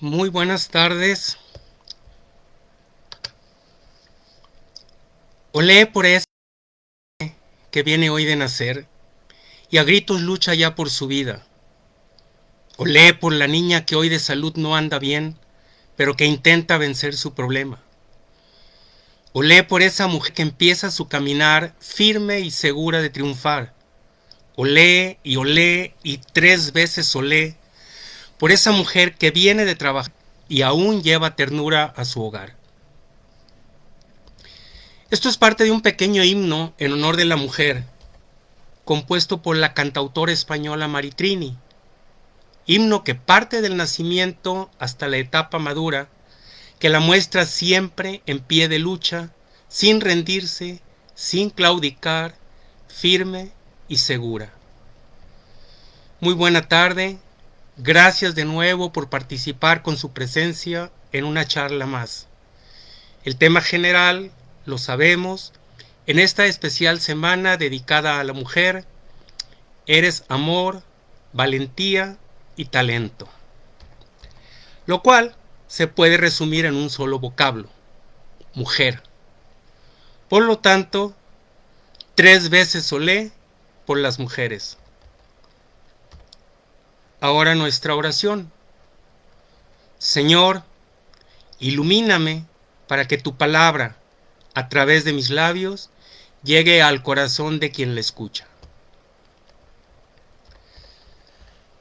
Muy buenas tardes. Olé por ese que viene hoy de nacer y a gritos lucha ya por su vida. Olé por la niña que hoy de salud no anda bien, pero que intenta vencer su problema. Olé por esa mujer que empieza su caminar firme y segura de triunfar. Olé y 3 veces olé por esa mujer que viene de trabajar y aún lleva ternura a su hogar. Esto es parte de un pequeño himno en honor de la mujer, compuesto por la cantautora española Maritrini, himno que parte del nacimiento hasta la etapa madura, que la muestra siempre en pie de lucha, sin rendirse, sin claudicar, firme y segura. Muy buena tarde, gracias de nuevo por participar con su presencia en una charla más. El tema general, lo sabemos, en esta especial semana dedicada a la mujer, eres amor, valentía y talento, lo cual se puede resumir en un solo vocablo: mujer. Por lo tanto, 3 veces olé por las mujeres. Ahora nuestra oración. Señor, ilumíname para que tu palabra, a través de mis labios, llegue al corazón de quien la escucha.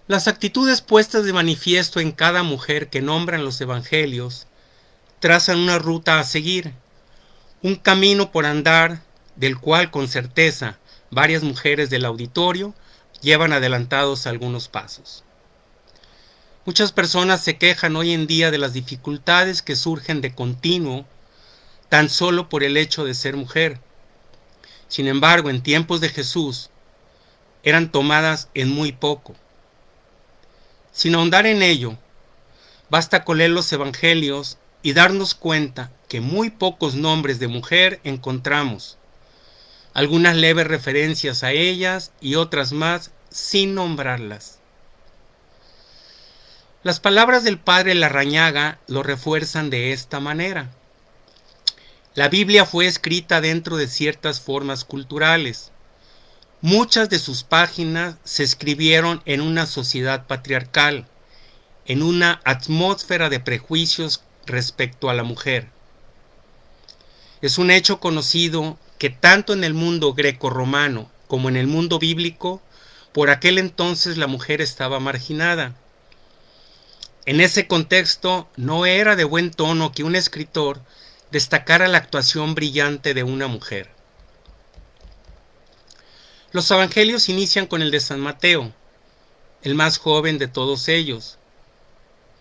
Las actitudes puestas de manifiesto en cada mujer que nombran los evangelios trazan una ruta a seguir, un camino por andar, del cual con certeza varias mujeres del auditorio llevan adelantados algunos pasos. Muchas personas se quejan hoy en día de las dificultades que surgen de continuo tan solo por el hecho de ser mujer. Sin embargo, en tiempos de Jesús eran tomadas en muy poco. Sin ahondar en ello, basta con leer los evangelios y darnos cuenta que muy pocos nombres de mujer encontramos, algunas leves referencias a ellas y otras más sin nombrarlas. Las palabras del padre Larrañaga lo refuerzan de esta manera. La Biblia fue escrita dentro de ciertas formas culturales. Muchas de sus páginas se escribieron en una sociedad patriarcal, en una atmósfera de prejuicios respecto a la mujer. Es un hecho conocido que tanto en el mundo grecorromano como en el mundo bíblico, por aquel entonces la mujer estaba marginada. En ese contexto, no era de buen tono que un escritor destacara la actuación brillante de una mujer. Los evangelios inician con el de San Mateo, el más joven de todos ellos.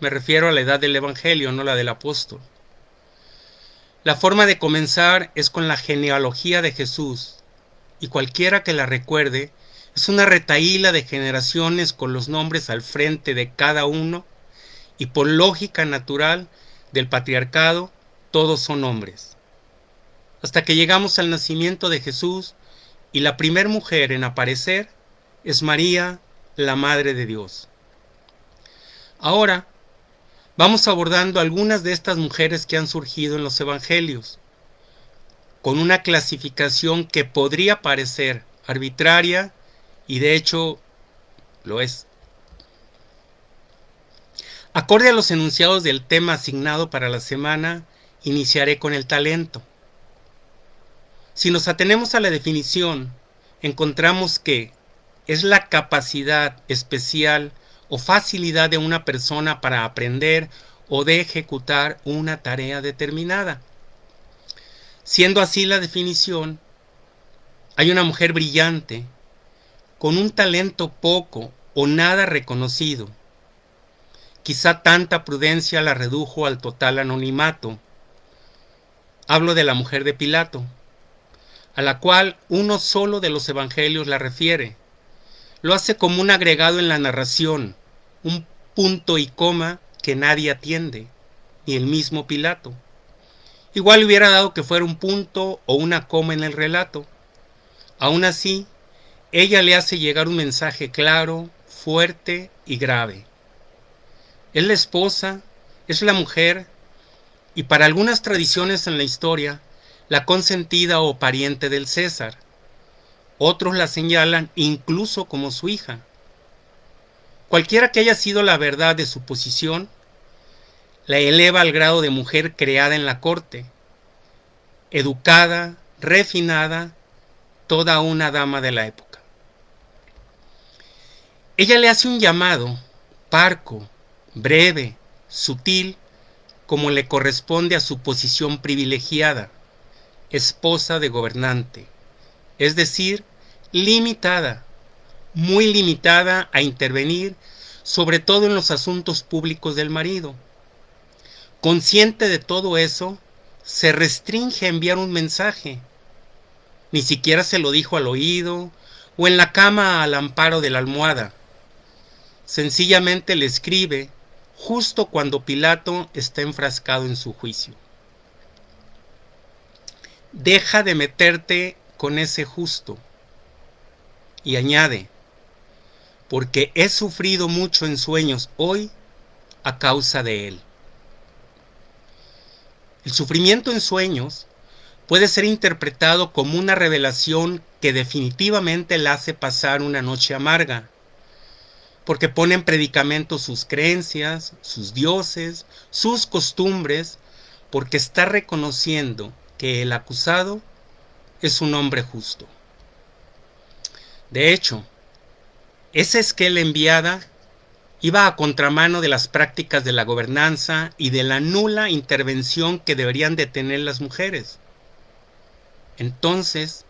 Me refiero a la edad del evangelio, no la del apóstol. La forma de comenzar es con la genealogía de Jesús, y cualquiera que la recuerde es una retahíla de generaciones con los nombres al frente de cada uno, y por lógica natural del patriarcado, todos son hombres. Hasta que llegamos al nacimiento de Jesús, y la primer mujer en aparecer es María, la Madre de Dios. Ahora, vamos abordando algunas de estas mujeres que han surgido en los evangelios, con una clasificación que podría parecer arbitraria, y de hecho lo es. Acorde a los enunciados del tema asignado para la semana, iniciaré con el talento. Si nos atenemos a la definición, encontramos que es la capacidad especial o facilidad de una persona para aprender o de ejecutar una tarea determinada. Siendo así la definición, hay una mujer brillante, con un talento poco o nada reconocido. Quizá tanta prudencia la redujo al total anonimato. Hablo de la mujer de Pilato, a la cual uno solo de los evangelios la refiere. Lo hace como un agregado en la narración, un punto y coma que nadie atiende, ni el mismo Pilato. Igual hubiera dado que fuera un punto o una coma en el relato. Aún así, ella le hace llegar un mensaje claro, fuerte y grave. Es la esposa Es la mujer, y para algunas tradiciones en la historia, la consentida o pariente del César. Otros la señalan incluso como su hija. Cualquiera que haya sido la verdad de su posición, la eleva al grado de mujer creada en la corte, educada, refinada, toda una dama de la época. Ella le hace un llamado parco, breve, sutil, como le corresponde a su posición privilegiada, esposa de gobernante, es decir, limitada, muy limitada a intervenir, sobre todo en los asuntos públicos del marido. Consciente de todo eso, se restringe a enviar un mensaje. Ni siquiera se lo dijo al oído o en la cama al amparo de la almohada. Sencillamente le escribe justo cuando Pilato está enfrascado en su juicio. Deja de meterte con ese justo. Y añade, porque he sufrido mucho en sueños hoy a causa de él. El sufrimiento en sueños puede ser interpretado como una revelación que definitivamente la hace pasar una noche amarga, porque pone en predicamento sus creencias, sus dioses, sus costumbres, porque está reconociendo que el acusado es un hombre justo. De hecho, esa esquela enviada iba a contramano de las prácticas de la gobernanza y de la nula intervención que deberían de tener las mujeres. Entonces,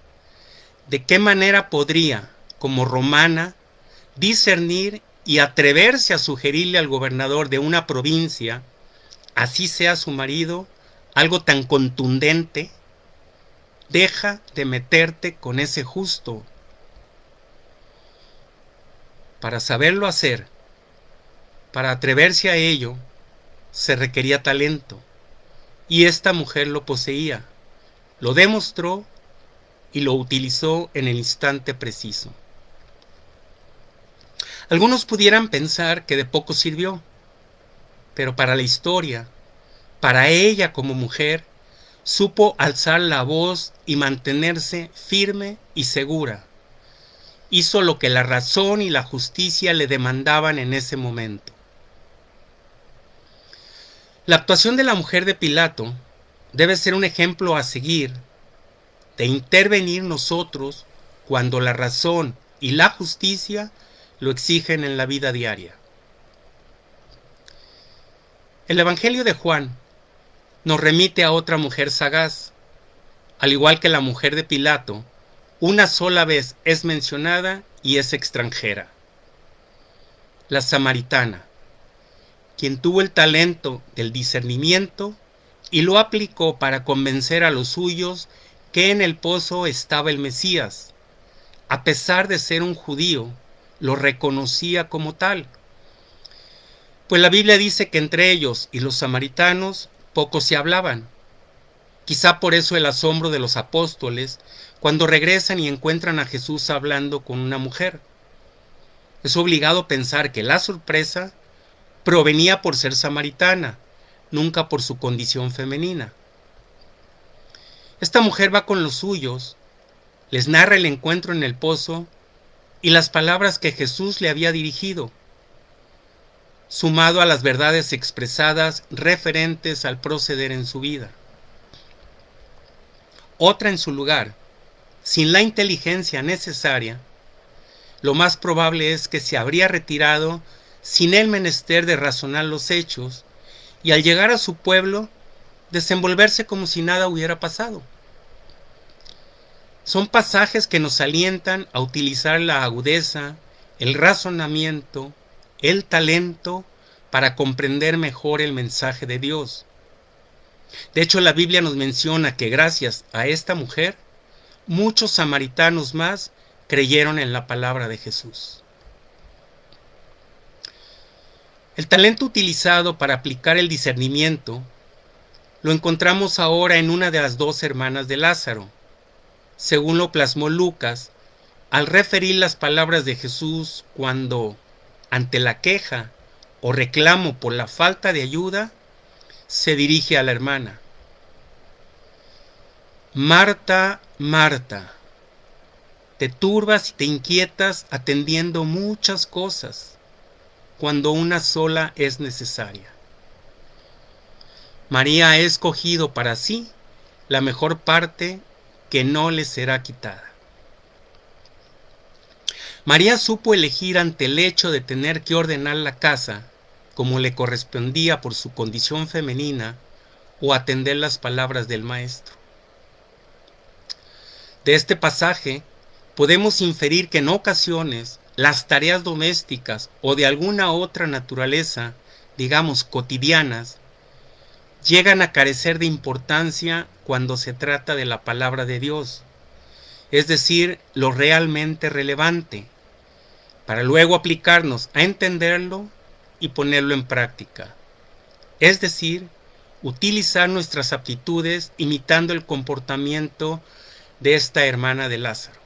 ¿de qué manera podría, como romana, discernir y atreverse a sugerirle al gobernador de una provincia, así sea su marido, algo tan contundente? Deja de meterte con ese justo. Para saberlo hacer, para atreverse a ello, se requería talento, y esta mujer lo poseía, lo demostró y lo utilizó en el instante preciso. Algunos pudieran pensar que de poco sirvió, pero para la historia, para ella como mujer, supo alzar la voz y mantenerse firme y segura. Hizo lo que la razón y la justicia le demandaban en ese momento. La actuación de la mujer de Pilato debe ser un ejemplo a seguir de intervenir nosotros cuando la razón y la justicia lo exigen en la vida diaria. El Evangelio de Juan nos remite a otra mujer sagaz. Al igual que la mujer de Pilato, una sola vez es mencionada y es extranjera. La samaritana, quien tuvo el talento del discernimiento y lo aplicó para convencer a los suyos que en el pozo estaba el Mesías. A pesar de ser un judío, lo reconocía como tal. Pues la Biblia dice que entre ellos y los samaritanos poco se hablaban. Quizá por eso el asombro de los apóstoles cuando regresan y encuentran a Jesús hablando con una mujer. Es obligado pensar que la sorpresa provenía por ser samaritana, nunca por su condición femenina. Esta mujer va con los suyos, les narra el encuentro en el pozo y las palabras que Jesús le había dirigido, sumado a las verdades expresadas referentes al proceder en su vida. Otra en su lugar, sin la inteligencia necesaria, lo más probable es que se habría retirado sin el menester de razonar los hechos y al llegar a su pueblo desenvolverse como si nada hubiera pasado. Son pasajes que nos alientan a utilizar la agudeza, el razonamiento, el talento para comprender mejor el mensaje de Dios. De hecho, la Biblia nos menciona que gracias a esta mujer, muchos samaritanos más creyeron en la palabra de Jesús. El talento utilizado para aplicar el discernimiento lo encontramos ahora en una de las dos hermanas de Lázaro, según lo plasmó Lucas al referir las palabras de Jesús cuando, ante la queja o reclamo por la falta de ayuda, se dirige a la hermana. Marta, Marta, te turbas y te inquietas atendiendo muchas cosas, cuando una sola es necesaria. María ha escogido para sí la mejor parte que no le será quitada. María supo elegir ante el hecho de tener que ordenar la casa como le correspondía por su condición femenina o atender las palabras del maestro. De este pasaje podemos inferir que en ocasiones las tareas domésticas o de alguna otra naturaleza, digamos cotidianas, llegan a carecer de importancia cuando se trata de la palabra de Dios, es decir, lo realmente relevante, para luego aplicarnos a entenderlo y ponerlo en práctica, es decir, utilizar nuestras aptitudes imitando el comportamiento de esta hermana de Lázaro.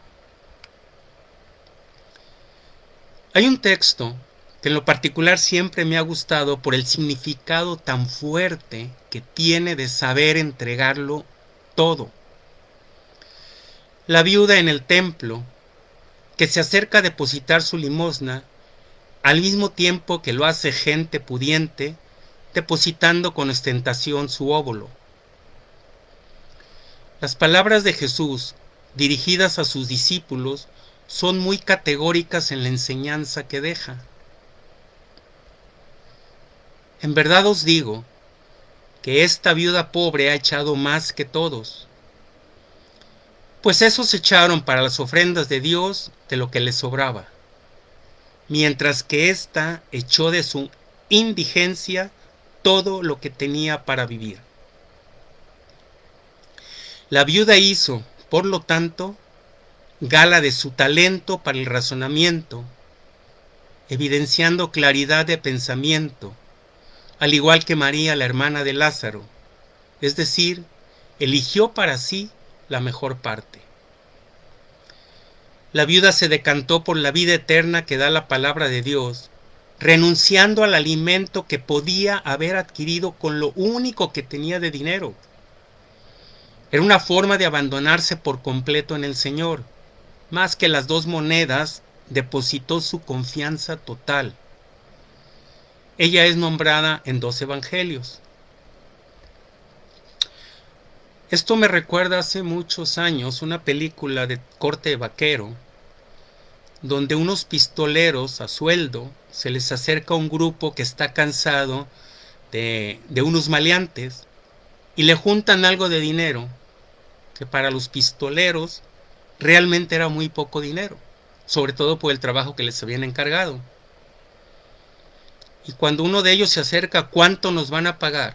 Hay un texto que en lo particular siempre me ha gustado por el significado tan fuerte que tiene de saber entregarlo todo. La viuda en el templo, que se acerca a depositar su limosna, al mismo tiempo que lo hace gente pudiente, depositando con ostentación su óbolo. Las palabras de Jesús, dirigidas a sus discípulos, son muy categóricas en la enseñanza que deja. En verdad os digo que esta viuda pobre ha echado más que todos, pues esos echaron para las ofrendas de Dios de lo que les sobraba, mientras que ésta echó de su indigencia todo lo que tenía para vivir. La viuda hizo, por lo tanto, gala de su talento para el razonamiento, evidenciando claridad de pensamiento, al igual que María, la hermana de Lázaro, es decir, eligió para sí la mejor parte. La viuda se decantó por la vida eterna que da la palabra de Dios, renunciando al alimento que podía haber adquirido con lo único que tenía de dinero. Era una forma de abandonarse por completo en el Señor. Más que las 2 monedas, depositó su confianza total. Ella es nombrada en 2 evangelios. Esto me recuerda hace muchos años una película de corte vaquero, donde unos pistoleros a sueldo se les acerca a un grupo que está cansado de unos maleantes y le juntan algo de dinero, que para los pistoleros realmente era muy poco dinero, sobre todo por el trabajo que les habían encargado. Y cuando uno de ellos se acerca, ¿cuánto nos van a pagar?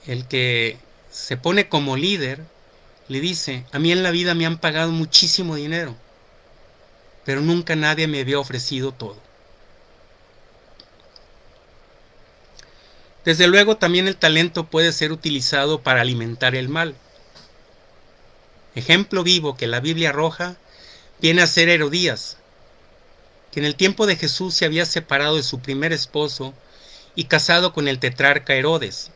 El que se pone como líder le dice, a mí en la vida me han pagado muchísimo dinero, pero nunca nadie me había ofrecido todo. Desde luego también el talento puede ser utilizado para alimentar el mal. Ejemplo vivo que la Biblia arroja viene a ser Herodías, que en el tiempo de Jesús se había separado de su primer esposo y casado con el tetrarca Herodes,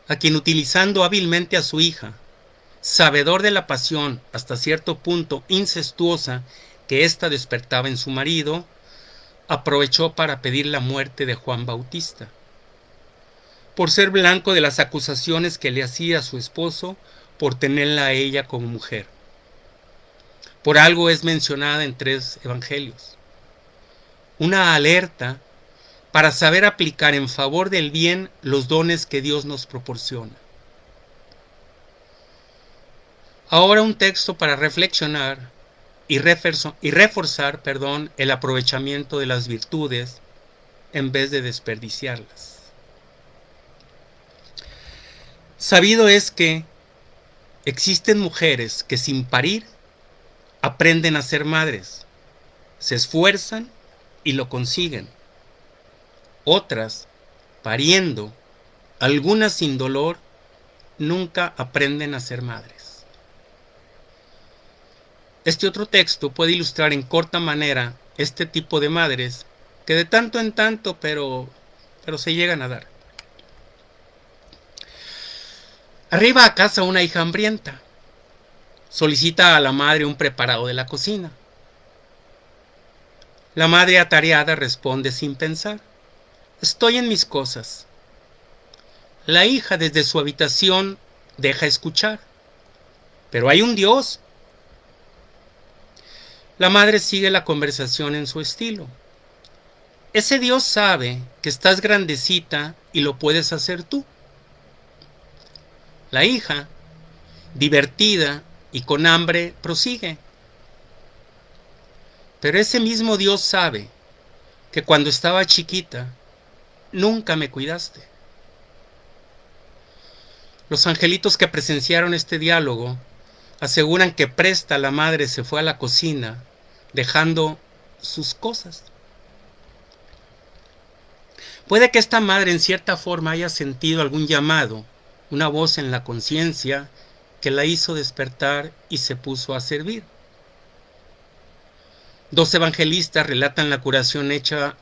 a quien utilizando hábilmente a su hija, sabedor de la pasión hasta cierto punto incestuosa que ésta despertaba en su marido, aprovechó para pedir la muerte de Juan Bautista, por ser blanco de las acusaciones que le hacía a su esposo por tenerla a ella como mujer. Por algo es mencionada en 3 evangelios. Una alerta para saber aplicar en favor del bien los dones que Dios nos proporciona. Ahora un texto para reflexionar y reforzar el aprovechamiento de las virtudes en vez de desperdiciarlas. Sabido es que existen mujeres que sin parir aprenden a ser madres, se esfuerzan y lo consiguen. Otras, pariendo, algunas sin dolor, nunca aprenden a ser madres. Este otro texto puede ilustrar en corta manera este tipo de madres que de tanto en tanto, pero se llegan a dar. Arriba a casa una hija hambrienta. Solicita a la madre un preparado de la cocina. La madre atareada responde sin pensar: estoy en mis cosas. La hija desde su habitación deja escuchar: pero hay un Dios. La madre sigue la conversación en su estilo: ese Dios sabe que estás grandecita y lo puedes hacer tú. La hija, divertida y con hambre, prosigue: pero ese mismo Dios sabe que cuando estaba chiquita nunca me cuidaste. Los angelitos que presenciaron este diálogo aseguran que Presta, la madre, se fue a la cocina dejando sus cosas. Puede que esta madre en cierta forma haya sentido algún llamado, una voz en la conciencia que la hizo despertar y se puso a servir. 2 evangelistas relatan la curación hecha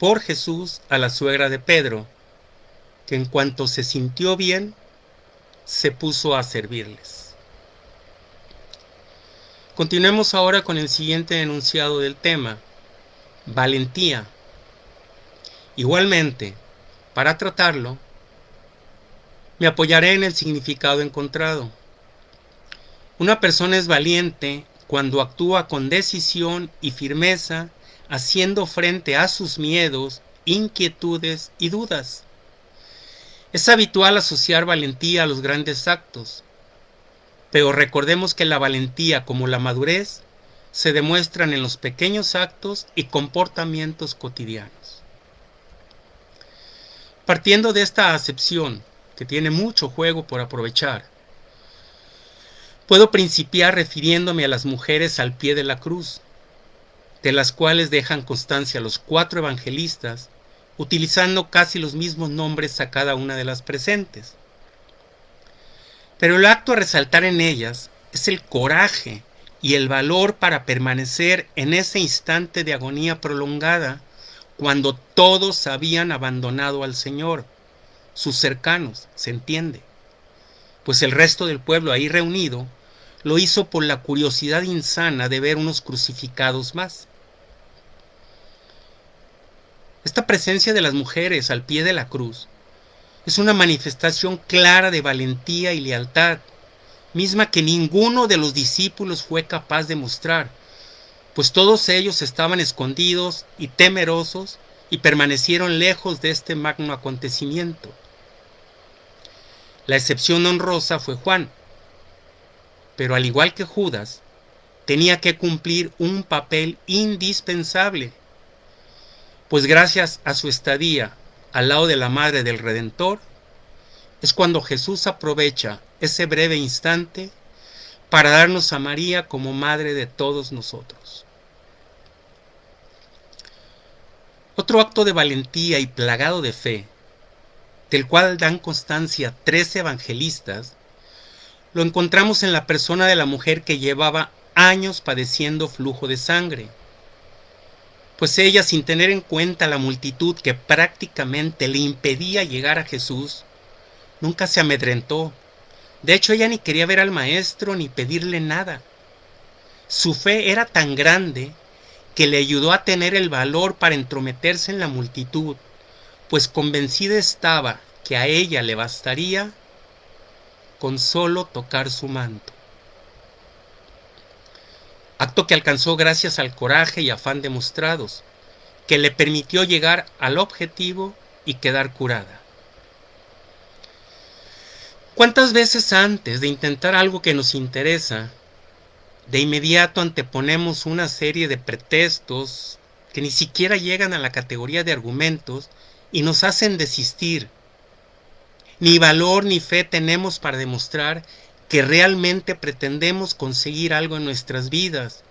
por Jesús a la suegra de Pedro, que en cuanto se sintió bien, se puso a servirles. Continuemos ahora con el siguiente enunciado del tema: valentía. Igualmente, para tratarlo, me apoyaré en el significado encontrado. Una persona es valiente cuando actúa con decisión y firmeza, haciendo frente a sus miedos, inquietudes y dudas. Es habitual asociar valentía a los grandes actos, pero recordemos que la valentía, como la madurez, se demuestran en los pequeños actos y comportamientos cotidianos. Partiendo de esta acepción, que tiene mucho juego por aprovechar, puedo principiar refiriéndome a las mujeres al pie de la cruz, de las cuales dejan constancia los 4 evangelistas, utilizando casi los mismos nombres a cada una de las presentes. Pero el acto a resaltar en ellas es el coraje y el valor para permanecer en ese instante de agonía prolongada, cuando todos habían abandonado al Señor, sus cercanos, se entiende, pues el resto del pueblo ahí reunido lo hizo por la curiosidad insana de ver unos crucificados más. Esta presencia de las mujeres al pie de la cruz es una manifestación clara de valentía y lealtad, misma que ninguno de los discípulos fue capaz de mostrar, pues todos ellos estaban escondidos y temerosos y permanecieron lejos de este magno acontecimiento. La excepción honrosa fue Juan, pero al igual que Judas, tenía que cumplir un papel indispensable, pues gracias a su estadía al lado de la Madre del Redentor, es cuando Jesús aprovecha ese breve instante para darnos a María como Madre de todos nosotros. Otro acto de valentía y plagado de fe, del cual dan constancia 13 evangelistas, lo encontramos en la persona de la mujer que llevaba años padeciendo flujo de sangre, pues ella, sin tener en cuenta la multitud que prácticamente le impedía llegar a Jesús, nunca se amedrentó. De hecho, ella ni quería ver al maestro ni pedirle nada. Su fe era tan grande que le ayudó a tener el valor para entrometerse en la multitud, pues convencida estaba que a ella le bastaría con solo tocar su manto. Acto que alcanzó gracias al coraje y afán demostrados, que le permitió llegar al objetivo y quedar curada. ¿Cuántas veces antes de intentar algo que nos interesa, de inmediato anteponemos una serie de pretextos que ni siquiera llegan a la categoría de argumentos y nos hacen desistir? Ni valor ni fe tenemos para demostrar que realmente pretendemos conseguir algo en nuestras vidas.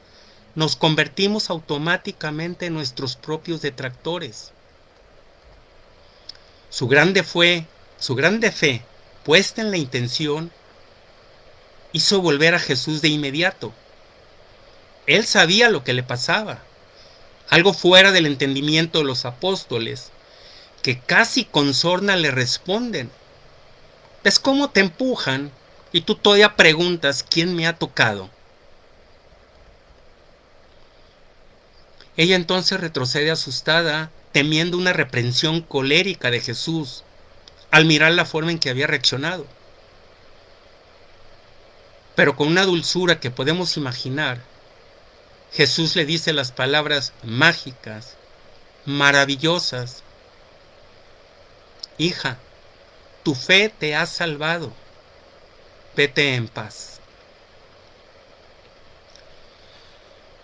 Nos convertimos automáticamente en nuestros propios detractores. Su grande fe, puesta en la intención, hizo volver a Jesús de inmediato. Él sabía lo que le pasaba, algo fuera del entendimiento de los apóstoles, que casi con sorna le responden: ¿Ves cómo te empujan y tú todavía preguntas quién me ha tocado? Ella entonces retrocede asustada, temiendo una reprensión colérica de Jesús al mirar la forma en que había reaccionado. Pero con una dulzura que podemos imaginar, Jesús le dice las palabras mágicas, maravillosas: hija, tu fe te ha salvado, vete en paz.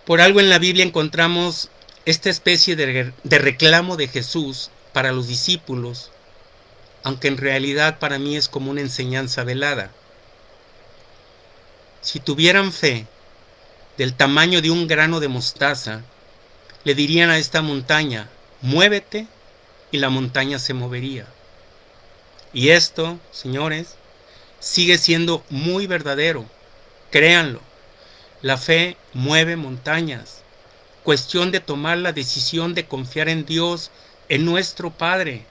Por algo en la Biblia encontramos esta especie de reclamo de Jesús para los discípulos, aunque en realidad para mí es como una enseñanza velada. Si tuvieran fe del tamaño de un grano de mostaza, le dirían a esta montaña: muévete, y la montaña se movería. Y esto, señores, sigue siendo muy verdadero. Créanlo, la fe mueve montañas. Cuestión de tomar la decisión de confiar en Dios, en nuestro Padre.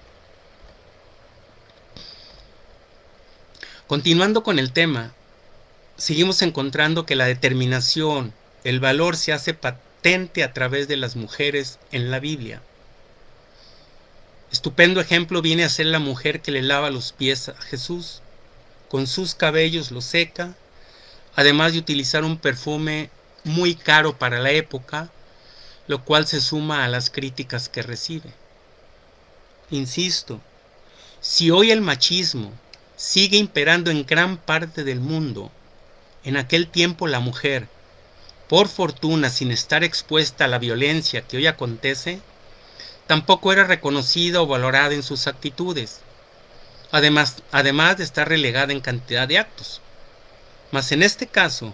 Continuando con el tema, seguimos encontrando que la determinación, el valor se hace patente a través de las mujeres en la Biblia. Estupendo ejemplo viene a ser la mujer que le lava los pies a Jesús. Con sus cabellos los seca, además de utilizar un perfume muy caro para la época, lo cual se suma a las críticas que recibe. Insisto, si hoy el machismo sigue imperando en gran parte del mundo, en aquel tiempo la mujer, por fortuna sin estar expuesta a la violencia que hoy acontece, tampoco era reconocida o valorada en sus actitudes, además de estar relegada en cantidad de actos. Mas en este caso,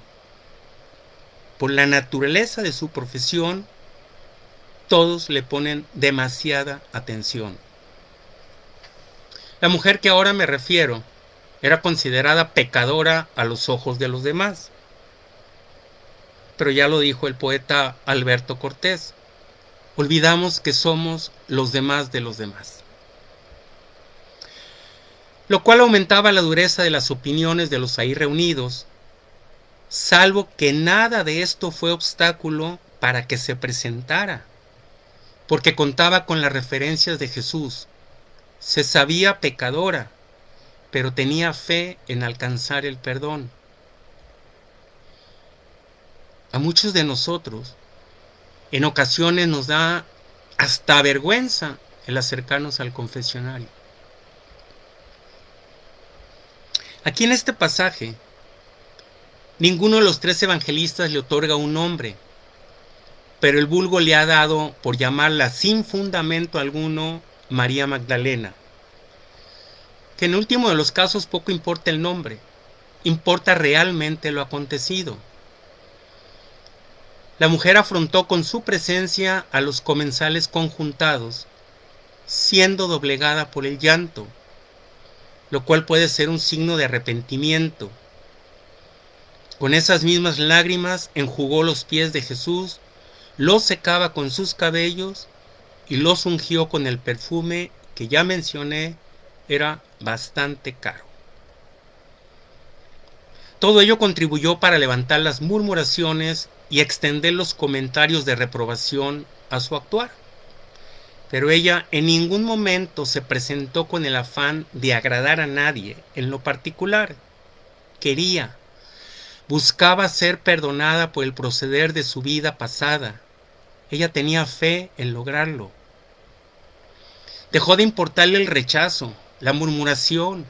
por la naturaleza de su profesión, todos le ponen demasiada atención. La mujer que ahora me refiero era considerada pecadora a los ojos de los demás. Pero ya lo dijo el poeta Alberto Cortés: olvidamos que somos los demás de los demás. Lo cual aumentaba la dureza de las opiniones de los ahí reunidos, salvo que nada de esto fue obstáculo para que se presentara, porque contaba con las referencias de Jesús. Se sabía pecadora, pero tenía fe en alcanzar el perdón. A muchos de nosotros, en ocasiones nos da hasta vergüenza el acercarnos al confesionario. Aquí en este pasaje, ninguno de los tres evangelistas le otorga un nombre, pero el vulgo le ha dado por llamarla sin fundamento alguno María Magdalena. Que en el último de los casos poco importa el nombre, importa realmente lo acontecido. La mujer afrontó con su presencia a los comensales conjuntados, siendo doblegada por el llanto, lo cual puede ser un signo de arrepentimiento. Con esas mismas lágrimas enjugó los pies de Jesús, los secaba con sus cabellos y los ungió con el perfume que ya mencioné era bastante caro. Todo ello contribuyó para levantar las murmuraciones y extender los comentarios de reprobación a su actuar. Pero ella en ningún momento se presentó con el afán de agradar a nadie en lo particular. Buscaba ser perdonada por el proceder de su vida pasada. Ella tenía fe en lograrlo. Dejó de importarle el rechazo, la murmuración,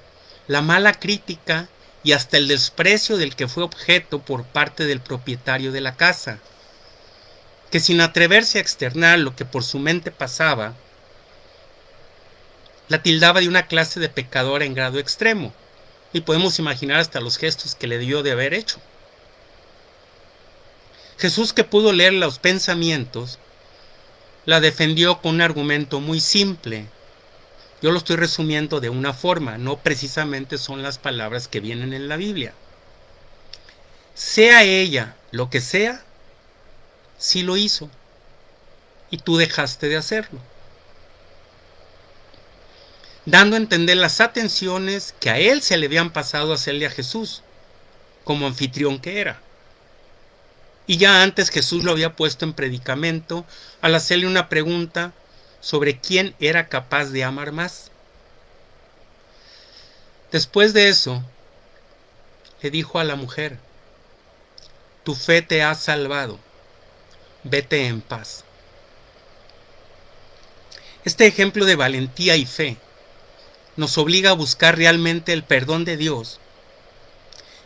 la mala crítica y hasta el desprecio del que fue objeto por parte del propietario de la casa, que sin atreverse a externar lo que por su mente pasaba, la tildaba de una clase de pecadora en grado extremo, y podemos imaginar hasta los gestos que le debió de haber hecho. Jesús, que pudo leer los pensamientos, la defendió con un argumento muy simple. Yo lo estoy resumiendo de una forma, no precisamente son las palabras que vienen en la Biblia. Sea ella lo que sea, sí lo hizo, y tú dejaste de hacerlo. dando a entender las atenciones que a él se le habían pasado a hacerle a Jesús, como anfitrión que era. Y ya antes Jesús lo había puesto en predicamento al hacerle una pregunta sobre quién era capaz de amar más. Después de eso, le dijo a la mujer: tu fe te ha salvado, vete en paz. Este ejemplo de valentía y fe nos obliga a buscar realmente el perdón de Dios,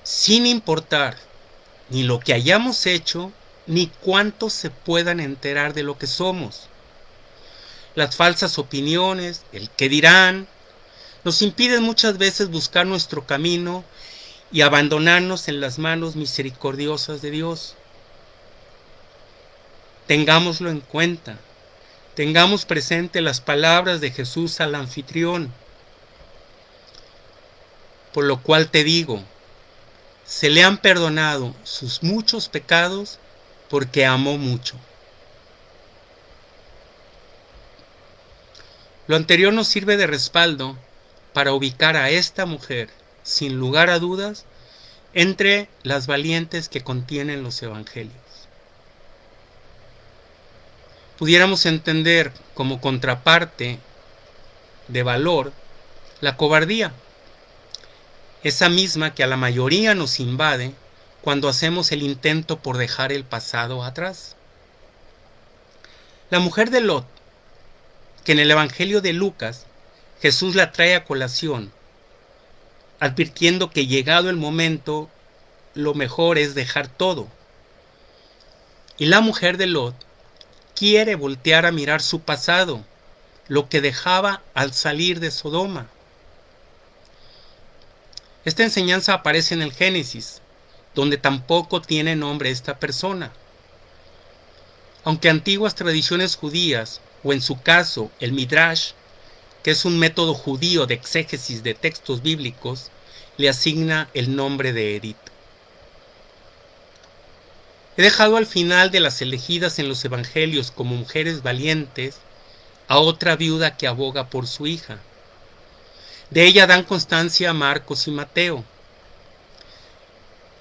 sin importar ni lo que hayamos hecho, ni cuántos se puedan enterar de lo que somos. Las falsas opiniones, el qué dirán, nos impiden muchas veces buscar nuestro camino y abandonarnos en las manos misericordiosas de Dios. Tengámoslo en cuenta. Tengamos presente las palabras de Jesús al anfitrión. Por lo cual te digo, se le han perdonado sus muchos pecados porque amó mucho. Lo anterior nos sirve de respaldo para ubicar a esta mujer, sin lugar a dudas, entre las valientes que contienen los evangelios. Pudiéramos entender como contraparte de valor la cobardía, esa misma que a la mayoría nos invade cuando hacemos el intento por dejar el pasado atrás. La mujer de Lot, que en el Evangelio de Lucas Jesús la trae a colación, advirtiendo que llegado el momento, lo mejor es dejar todo. Y la mujer de Lot quiere voltear a mirar su pasado, lo que dejaba al salir de Sodoma. Esta enseñanza aparece en el Génesis, donde tampoco tiene nombre esta persona. Aunque antiguas tradiciones judías, o en su caso el Midrash, que es un método judío de exégesis de textos bíblicos, le asigna el nombre de Edith. He dejado al final de las elegidas en los evangelios como mujeres valientes a otra viuda que aboga por su hija. De ella dan constancia Marcos y Mateo.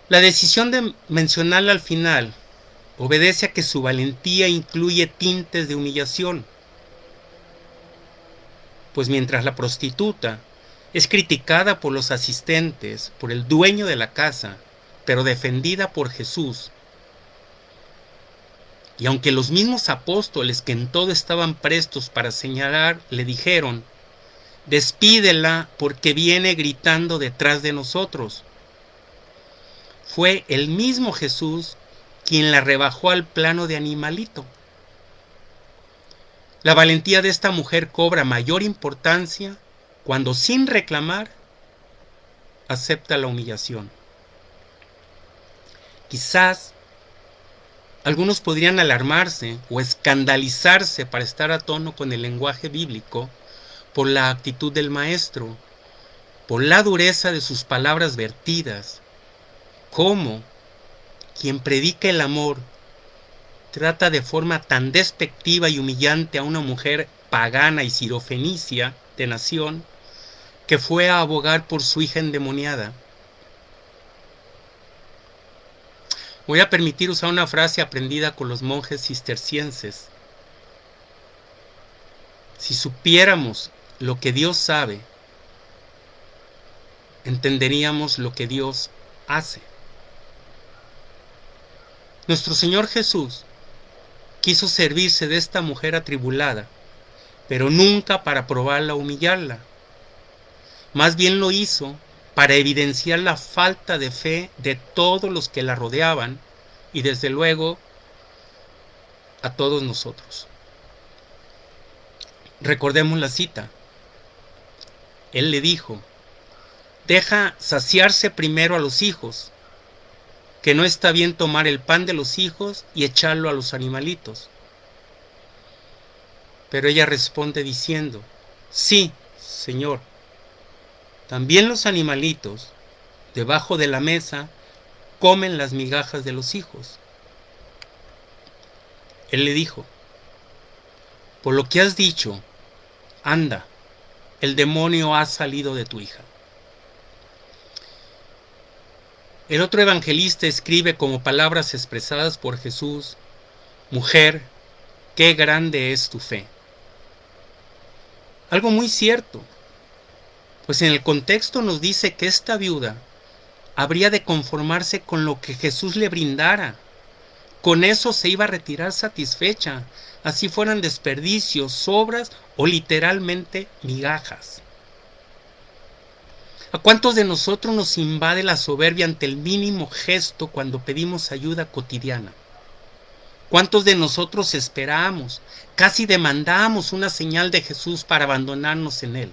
La decisión de mencionarla al final obedece a que su valentía incluye tintes de humillación, pues mientras la prostituta es criticada por los asistentes, por el dueño de la casa, pero defendida por Jesús, y aunque los mismos apóstoles que en todo estaban prestos para señalar, le dijeron: despídela porque viene gritando detrás de nosotros, fue el mismo Jesús quien la rebajó al plano de animalito. La valentía de esta mujer cobra mayor importancia cuando, sin reclamar, acepta la humillación. Quizás algunos podrían alarmarse o escandalizarse para estar a tono con el lenguaje bíblico por la actitud del maestro, por la dureza de sus palabras vertidas. ¿Cómo quien predica el amor trata de forma tan despectiva y humillante a una mujer pagana y sirofenicia de nación que fue a abogar por su hija endemoniada? Voy a permitir usar una frase aprendida con los monjes cistercienses. Si supiéramos lo que Dios sabe, entenderíamos lo que Dios hace. Nuestro Señor Jesús quiso servirse de esta mujer atribulada, pero nunca para probarla o humillarla. Más bien lo hizo para evidenciar la falta de fe de todos los que la rodeaban y desde luego a todos nosotros. Recordemos la cita. Él le dijo: deja saciarse primero a los hijos, que no está bien tomar el pan de los hijos y echarlo a los animalitos. Pero ella responde diciendo: sí, Señor, también los animalitos debajo de la mesa comen las migajas de los hijos. Él le dijo: por lo que has dicho, anda, el demonio ha salido de tu hija. El otro evangelista escribe como palabras expresadas por Jesús: mujer, qué grande es tu fe. Algo muy cierto, pues en el contexto nos dice que esta viuda habría de conformarse con lo que Jesús le brindara. Con eso se iba a retirar satisfecha, así fueran desperdicios, sobras o literalmente migajas. ¿A cuántos de nosotros nos invade la soberbia ante el mínimo gesto cuando pedimos ayuda cotidiana? ¿Cuántos de nosotros esperamos, casi demandamos una señal de Jesús para abandonarnos en Él,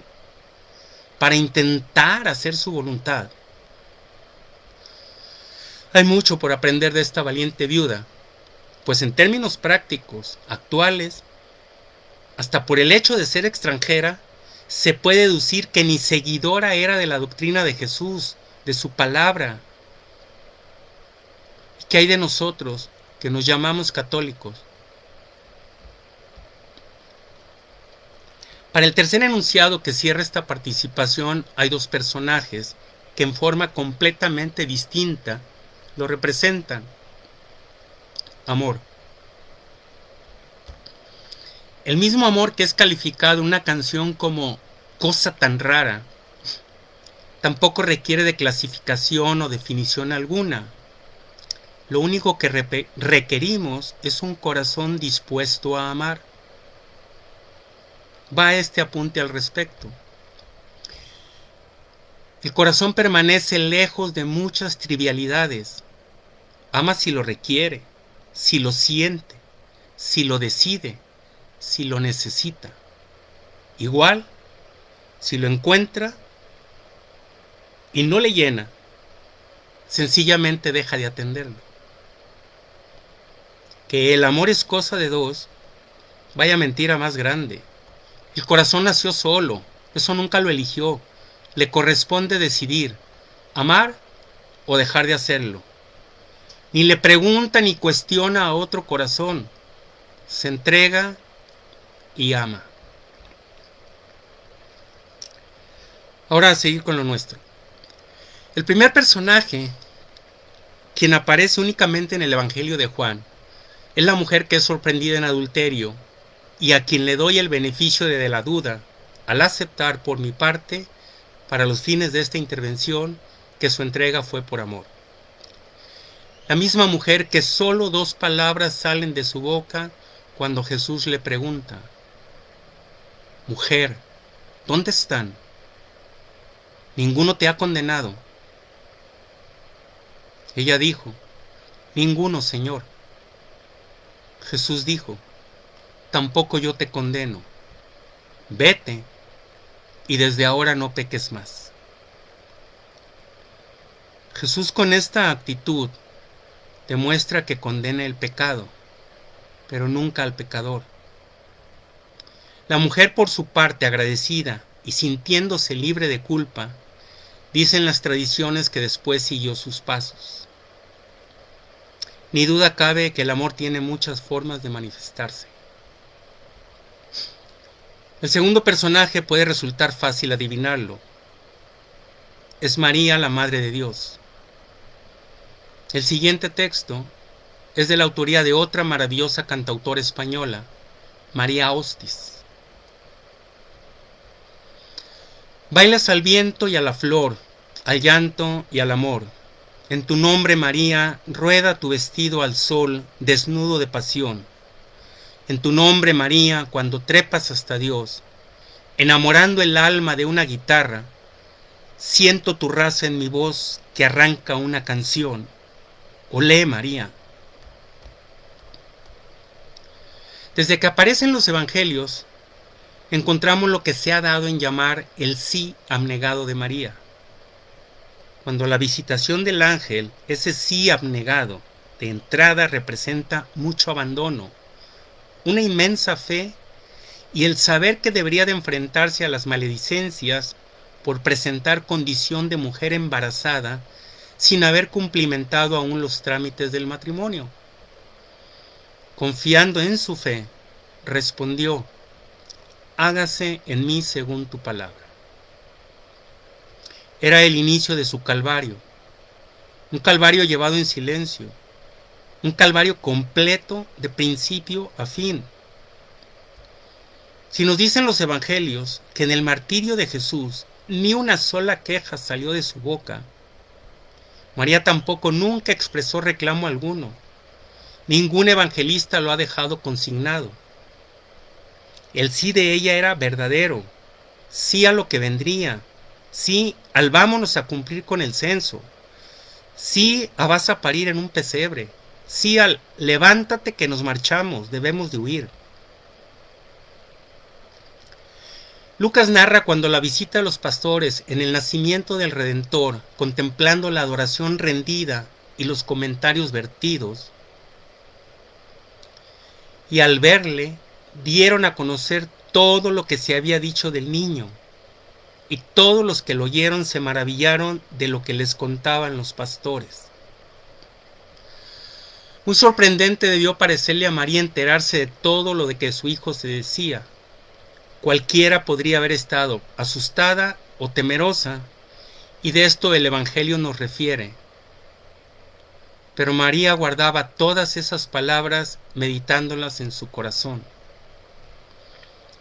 para intentar hacer su voluntad? Hay mucho por aprender de esta valiente viuda, pues en términos prácticos, actuales, hasta por el hecho de ser extranjera, se puede deducir que ni seguidora era de la doctrina de Jesús, de su palabra. ¿Y qué hay de nosotros que nos llamamos católicos? Para el tercer enunciado que cierra esta participación hay dos personajes que en forma completamente distinta lo representan. Amor. El mismo amor que es calificado en una canción como cosa tan rara, tampoco requiere de clasificación o definición alguna. Lo único que requerimos es un corazón dispuesto a amar. Va este apunte al respecto. El corazón permanece lejos de muchas trivialidades. Ama si lo requiere, si lo siente, si lo decide, si lo necesita. Igual, si lo encuentra y no le llena, sencillamente deja de atenderlo. Que el amor es cosa de dos, vaya mentira más grande. El corazón nació solo, eso nunca lo eligió. Le corresponde decidir, amar o dejar de hacerlo. Ni le pregunta ni cuestiona a otro corazón. Se entrega y ama. Ahora a seguir con lo nuestro. El primer personaje, quien aparece únicamente en el Evangelio de Juan, es la mujer que es sorprendida en adulterio y a quien le doy el beneficio de la duda al aceptar por mi parte, para los fines de esta intervención, que su entrega fue por amor. La misma mujer que solo dos palabras salen de su boca cuando Jesús le pregunta: mujer, ¿dónde están? ¿Ninguno te ha condenado? Ella dijo: ninguno, Señor. Jesús dijo: tampoco yo te condeno. Vete y desde ahora no peques más. Jesús con esta actitud demuestra que condena el pecado, pero nunca al pecador. La mujer, por su parte, agradecida y sintiéndose libre de culpa, dicen las tradiciones que después siguió sus pasos. Ni duda cabe que el amor tiene muchas formas de manifestarse. El segundo personaje puede resultar fácil adivinarlo. Es María, la Madre de Dios. El siguiente texto es de la autoría de otra maravillosa cantautora española, María Hostis. Bailas al viento y a la flor, al llanto y al amor. En tu nombre, María, rueda tu vestido al sol, desnudo de pasión. En tu nombre, María, cuando trepas hasta Dios, enamorando el alma de una guitarra, siento tu raza en mi voz que arranca una canción. Olé, María. Desde que aparecen los evangelios, encontramos lo que se ha dado en llamar el sí abnegado de María. Cuando la visitación del ángel, ese sí abnegado, de entrada representa mucho abandono, una inmensa fe y el saber que debería de enfrentarse a las maledicencias por presentar condición de mujer embarazada sin haber cumplimentado aún los trámites del matrimonio. Confiando en su fe, respondió: hágase en mí según tu palabra. Era el inicio de su calvario, un calvario llevado en silencio, un calvario completo de principio a fin. Si nos dicen los evangelios que en el martirio de Jesús ni una sola queja salió de su boca, María tampoco nunca expresó reclamo alguno. Ningún evangelista lo ha dejado consignado. El sí de ella era verdadero, sí a lo que vendría, sí al vámonos a cumplir con el censo, sí a vas a parir en un pesebre, sí al levántate que nos marchamos, debemos de huir. Lucas narra cuando la visita a los pastores en el nacimiento del Redentor, contemplando la adoración rendida y los comentarios vertidos, y al verle dieron a conocer todo lo que se había dicho del niño, y todos los que lo oyeron se maravillaron de lo que les contaban los pastores. Muy sorprendente debió parecerle a María enterarse de todo lo de que su hijo se decía. Cualquiera podría haber estado asustada o temerosa, y de esto el Evangelio nos refiere. Pero María guardaba todas esas palabras meditándolas en su corazón.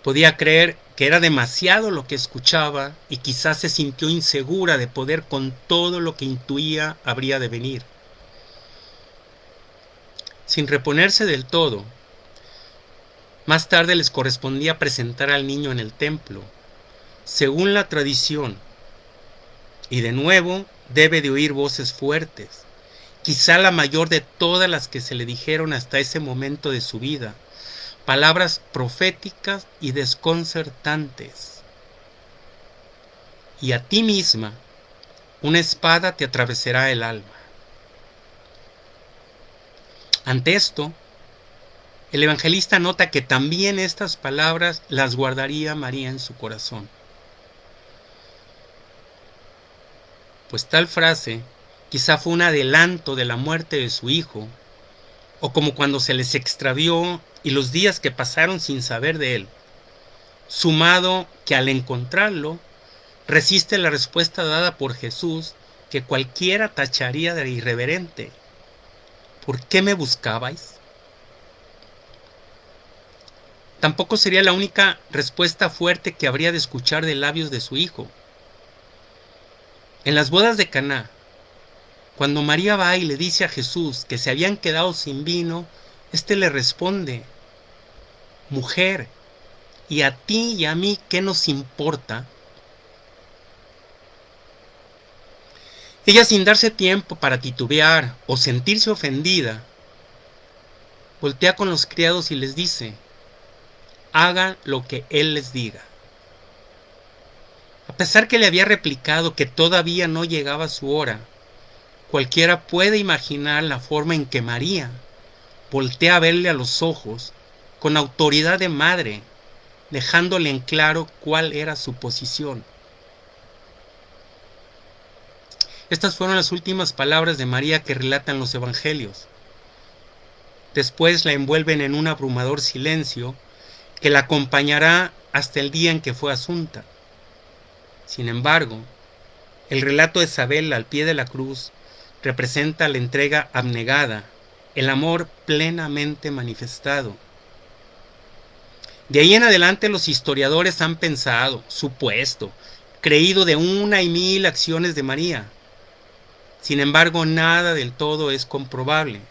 Podía creer que era demasiado lo que escuchaba y quizás se sintió insegura de poder con todo lo que intuía habría de venir. Sin reponerse del todo, más tarde les correspondía presentar al niño en el templo, según la tradición, y de nuevo debe de oír voces fuertes, quizá la mayor de todas las que se le dijeron hasta ese momento de su vida, palabras proféticas y desconcertantes. Y a ti misma una espada te atravesará el alma. Ante esto, el evangelista nota que también estas palabras las guardaría María en su corazón. Pues tal frase quizá fue un adelanto de la muerte de su hijo, o como cuando se les extravió y los días que pasaron sin saber de él, sumado que al encontrarlo, resiste la respuesta dada por Jesús que cualquiera tacharía de irreverente. ¿Por qué me buscabais? Tampoco sería la única respuesta fuerte que habría de escuchar de labios de su hijo. En las bodas de Caná, cuando María va y le dice a Jesús que se habían quedado sin vino, éste le responde: mujer, ¿y a ti y a mí qué nos importa? Ella, sin darse tiempo para titubear o sentirse ofendida, voltea con los criados y les dice: hagan lo que él les diga. A pesar que le había replicado que todavía no llegaba su hora, cualquiera puede imaginar la forma en que María voltea a verle a los ojos con autoridad de madre, dejándole en claro cuál era su posición. Estas fueron las últimas palabras de María que relatan los evangelios. Después la envuelven en un abrumador silencio que la acompañará hasta el día en que fue asunta. Sin embargo, el relato de Isabel al pie de la cruz representa la entrega abnegada, el amor plenamente manifestado. De ahí en adelante los historiadores han pensado, supuesto, creído de una y mil acciones de María. Sin embargo, nada del todo es comprobable,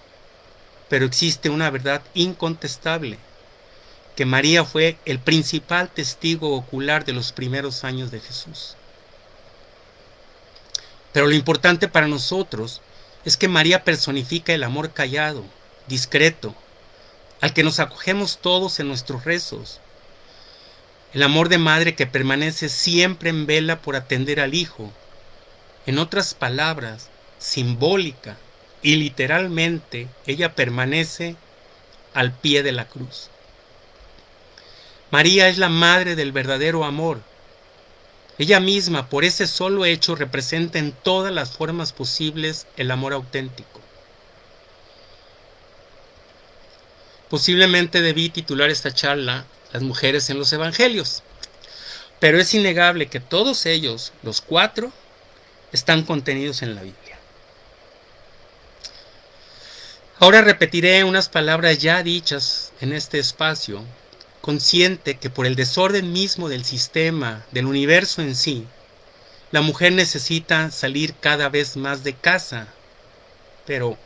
pero existe una verdad incontestable, que María fue el principal testigo ocular de los primeros años de Jesús. Pero lo importante para nosotros es que María personifica el amor callado, discreto, al que nos acogemos todos en nuestros rezos. El amor de madre que permanece siempre en vela por atender al Hijo. En otras palabras, simbólica y literalmente, ella permanece al pie de la cruz. María es la madre del verdadero amor. Ella misma, por ese solo hecho, representa en todas las formas posibles el amor auténtico. Posiblemente debí titular esta charla las mujeres en los evangelios. Pero es innegable que todos ellos, los 4, están contenidos en la Biblia. Ahora repetiré unas palabras ya dichas en este espacio, consciente que por el desorden mismo del sistema, del universo en sí, la mujer necesita salir cada vez más de casa. Pero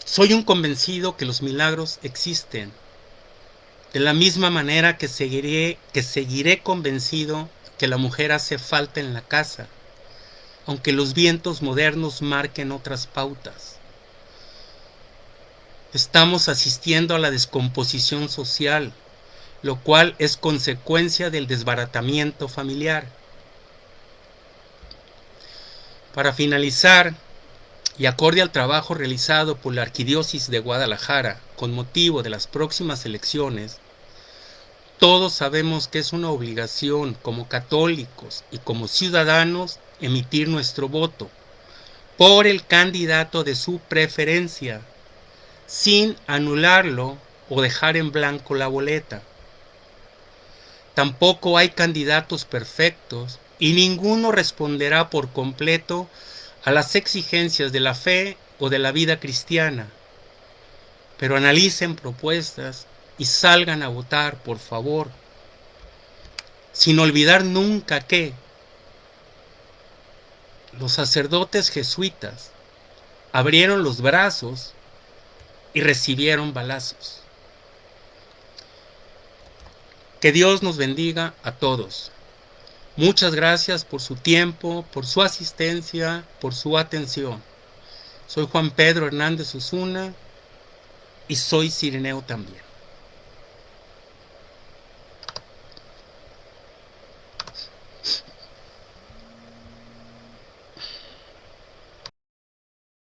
soy un convencido que los milagros existen. De la misma manera que seguiré convencido que la mujer hace falta en la casa, aunque los vientos modernos marquen otras pautas. Estamos asistiendo a la descomposición social, lo cual es consecuencia del desbaratamiento familiar. Para finalizar, y acorde al trabajo realizado por la Arquidiócesis de Guadalajara con motivo de las próximas elecciones, todos sabemos que es una obligación como católicos y como ciudadanos emitir nuestro voto por el candidato de su preferencia, sin anularlo o dejar en blanco la boleta. Tampoco hay candidatos perfectos y ninguno responderá por completo a las exigencias de la fe o de la vida cristiana. Pero analicen propuestas y salgan a votar, por favor, sin olvidar nunca que los sacerdotes jesuitas abrieron los brazos y recibieron balazos. Que Dios nos bendiga a todos. Muchas gracias por su tiempo, por su asistencia, por su atención. Soy Juan Pedro Hernández Osuna y soy cireneo también.